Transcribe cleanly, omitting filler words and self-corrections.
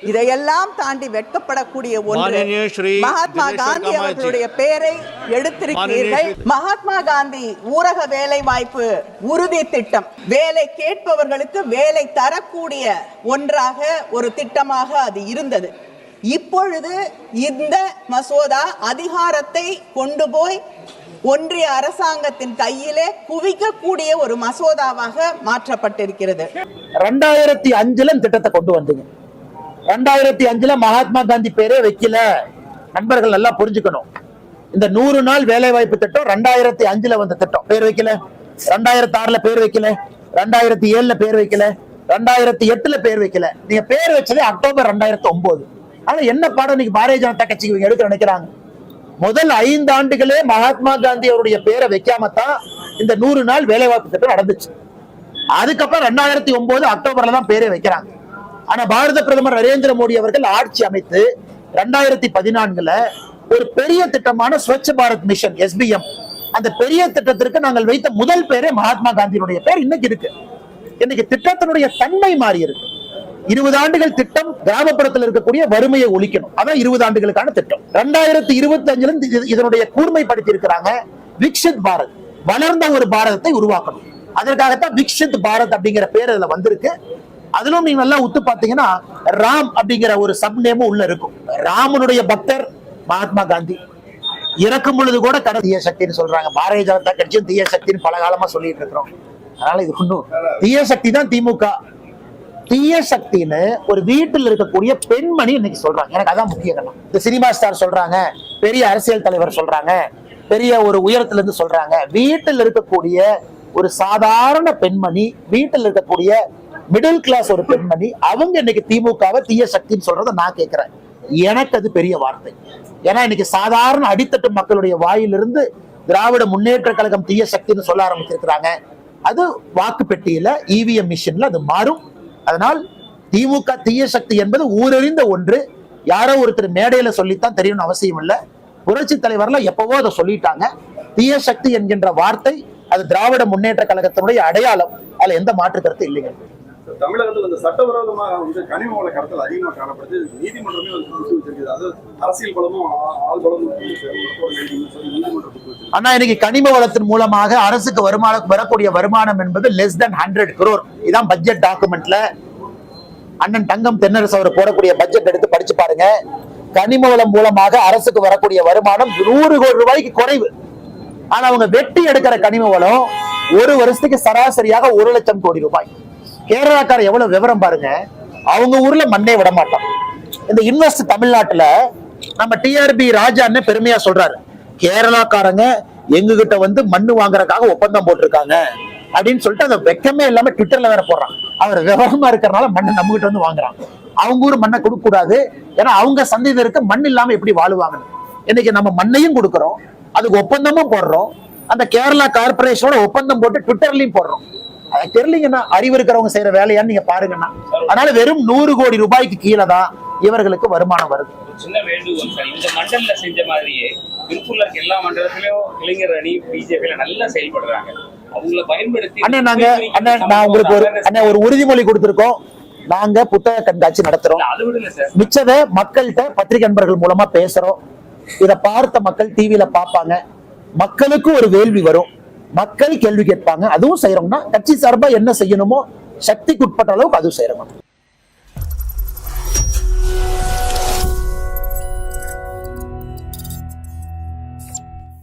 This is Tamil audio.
இதையெல்லாம் தாண்டி வெட்கப்படக்கூடிய ஒன்று, மகாத்மா காந்தி அவர்களுடைய பெயரை எடுத்திருக்கிறீர்கள். மகாத்மா காந்தி ஊரக வேலை வாய்ப்பு உறுதி திட்டம் வேலை கேட்பவர்களுக்கு வேலை தரக்கூடிய ஒன்றாக ஒரு திட்டமாக அது இருந்தது. இப்பொழுது இந்த மசோதா அதிகாரத்தை கொண்டு போய் ஒன்றிய அரசாங்கத்தின் கையிலே குவிக்கக்கூடிய ஒரு மசோதாவாக மாற்றப்பட்டிருக்கிறது. 2005 திட்டத்தை கொண்டு வந்தீங்க. 2005 மகாத்மா காந்தி பேரே வைக்கல. நண்பர்கள் நல்லா புரிஞ்சுக்கணும். இந்த 100 நாள் வேலை வாய்ப்பு திட்டம் 2005 வந்த திட்டம். பேர் வைக்கல. 2006 பேர் வைக்கல. 2007 பேர் வைக்கல. 2008 பேர் வைக்கல. நீங்க பேர் வச்சதே அக்டோபர் 2009. ஆனா என்ன பாடம் இன்னைக்கு பாரதிய ஜனதா கட்சிக்கு எடுக்க நினைக்கிறாங்க? முதல் 5 ஆண்டுகளே மகாத்மா காந்தி அவருடைய பேரை வைக்காமத்தான் இந்த 100 நாள் வேலை வாய்ப்பு திட்டம் நடந்துச்சு. அதுக்கப்புறம் 2009 அக்டோபர்ல தான் பேரை வைக்கிறாங்க. ஆனா பாரத பிரதமர் நரேந்திர மோடி அவர்கள் ஆட்சி அமைத்து 2014 ஒரு பெரிய திட்டமான ஸ்வச் பாரத் மிஷன் SBM, அந்த பெரிய திட்டத்திற்கு நாங்கள் வைத்த முதல் பேரே மகாத்மா காந்தியினுடைய பேர் இன்னைக்கு இருக்கு. இன்னைக்கு திட்டத்தினுடைய தன்மை மாறி இருக்கு. 20 ஆண்டுகள் திட்டம் கிராமப்புறத்தில் இருக்கக்கூடிய வறுமையை ஒழிக்கணும். அதான் 20 ஆண்டுகளுக்கான திட்டம். 2025 இதனுடைய கூர்மைப்படுத்தி இருக்கிறாங்க. விக்ஷித் பாரத், வளர்ந்த ஒரு பாரதத்தை உருவாக்கணும். அதற்காகத்தான் விக்ஷித் பாரத் அப்படிங்கிற பேர் அதுல வந்திருக்கு. அதிலும் நீங்க நல்லா உத்து பாத்தீங்கன்னா ராம் அப்படிங்கிற ஒரு சப் நேமும் உள்ள இருக்கும். ராமனுடைய பக்தர் மகாத்மா காந்தி. இறக்கும் பொழுது கூட தீய சக்தின்னு சொல்றாங்க. பாரதிய ஜனதா கட்சியும் தீய சக்தின்னு பல காலமா சொல்லிட்டு இருக்கிறோம். அதனால இது ஒன்றும் தீய சக்தி தான் திமுக. தீய சக்தின்னு ஒரு வீட்டில் இருக்கக்கூடிய பெண்மணி இன்னைக்கு சொல்றாங்க. எனக்கு அதான் முக்கிய காரணம். இந்த சினிமா ஸ்டார் சொல்றாங்க, பெரிய அரசியல் தலைவர் சொல்றாங்க, பெரிய ஒரு உயரத்துல இருந்து சொல்றாங்க. வீட்டில் இருக்கக்கூடிய ஒரு சாதாரண பெண்மணி, வீட்டில் இருக்கக்கூடிய மிடில் கிளாஸ் ஒரு பெண்மணி, அவங்க இன்னைக்கு திமுகவை தீய சக்தின்னு சொல்றதை நான் கேட்கிறேன். எனக்கு அது பெரிய வார்த்தை. ஏன்னா இன்னைக்கு சாதாரண அடித்தட்டு மக்களுடைய வாயிலிருந்து திராவிட முன்னேற்ற கழகம் தீய சக்தின்னு சொல்ல ஆரம்பிச்சிருக்கிறாங்க. அது வாக்கு பெட்டியில EVM மிஷின்ல அது மாறும். அதனால் திமுக தீய சக்தி என்பது ஊரறிந்த ஒன்று. யாரோ ஒருத்தர் மேடையில சொல்லித்தான் தெரியணும் அவசியம் இல்லை. புரட்சி தலைவர்ல எப்பவோ அதை சொல்லிட்டாங்க. தீய சக்தி என்கின்ற வார்த்தை அது திராவிட முன்னேற்ற கழகத்தினுடைய அடையாளம். அதுல எந்த மாற்று கருத்து இல்லைங்க. தமிழகத்தில் இந்த சட்டவிரோதமாக கனிம வள கடத்தல் அதிகமாக காணப்படுது. நீதிமன்றமே அது அரசியல் பலமும் ஆள் பலமும் ஆனா இன்னைக்கு கனிம வளத்தின் மூலமாக அரசுக்கு வரக்கூடிய வருமானம் என்பது லெஸ் தென் 100 crore. இதான் பட்ஜெட் டாக்குமெண்ட்ல அண்ணன் தங்கம் தென்னரசு அவர் போடக்கூடிய பட்ஜெட் எடுத்து படிச்சு பாருங்க. கனிம வளம் மூலமாக அரசுக்கு வரக்கூடிய வருமானம் 100 கோடி ரூபாய்க்கு குறைவு. ஆனா அவங்க வெட்டி எடுக்கிற கனிம வளம் ஒரு வருஷத்துக்கு சராசரியாக 1 லட்சம் கோடி ரூபாய். கேரளாக்கார எவ்வளவு விவரம் பாருங்க. அவங்க ஊர்ல மண்ணே விட மாட்டோம். இந்த இன்வெஸ்ட் தமிழ்நாட்டுல நம்ம TRB ராஜான்னு பெருமையா சொல்றாரு. கேரளாக்காரங்க எங்க கிட்ட வந்து மண்ணு வாங்குறதுக்காக ஒப்பந்தம் போட்டிருக்காங்க அப்படின்னு சொல்லிட்டு அதை வெக்கமே இல்லாம ட்விட்டர்ல வேற போடுறான். அவர் விவரமா இருக்கிறனால மண்ணை நம்ம கிட்ட வந்து வாங்குறான். அவங்க ஊர் மண்ணை கொடுக்க கூடாது. ஏன்னா அவங்க சந்ததியினருக்கு மண் இல்லாம எப்படி வாழுவாங்க. இன்னைக்கு நம்ம மண்ணையும் கொடுக்கறோம், அதுக்கு ஒப்பந்தமும் போடுறோம். அந்த கேரளா கார்பரேஷனோட ஒப்பந்தம் போட்டு ட்விட்டர்லயும் போடுறோம். அது தெரியலீங்கன்னா அறிவு இருக்கிறவங்க செய்யற வேலையான்னு நீங்க பாருங்கன்னா. அதனால வெறும் 100 கோடி ரூபாய்க்கு கீழே தான் இவர்களுக்கு வருமானம் வருது. சின்ன வேண்டுகோள் சார், இந்த மண்டல செஞ்ச மாதிரியே திருப்பூர்ல இருக்க எல்லா மண்டலத்திலயும் இளைஞர் அணி BJP நல்லா செயல்படுறாங்க. அவங்கள பயன்படுத்தி நான் உங்களுக்கு ஒரு உறுதிமொழி கொடுத்திருக்கோம். நாங்க புத்தக கண்காட்சி நடத்துறோம். மிச்சத மக்கள்கிட்ட பத்திரிகை நண்பர்கள் மூலமா பேசுறோம். இத பார்த்த மக்கள் டிவியில பாப்பாங்க. மக்களுக்கு ஒரு வேள்வி வரும். மக்கள் கேள்வி கேட்பாங்க. அதுவும் செய்யறோம்னா கட்சி சார்பா என்ன செய்யணுமோ சக்திக்கு உட்பட்ட அளவுக்கு அதுவும் செய்யறோம்.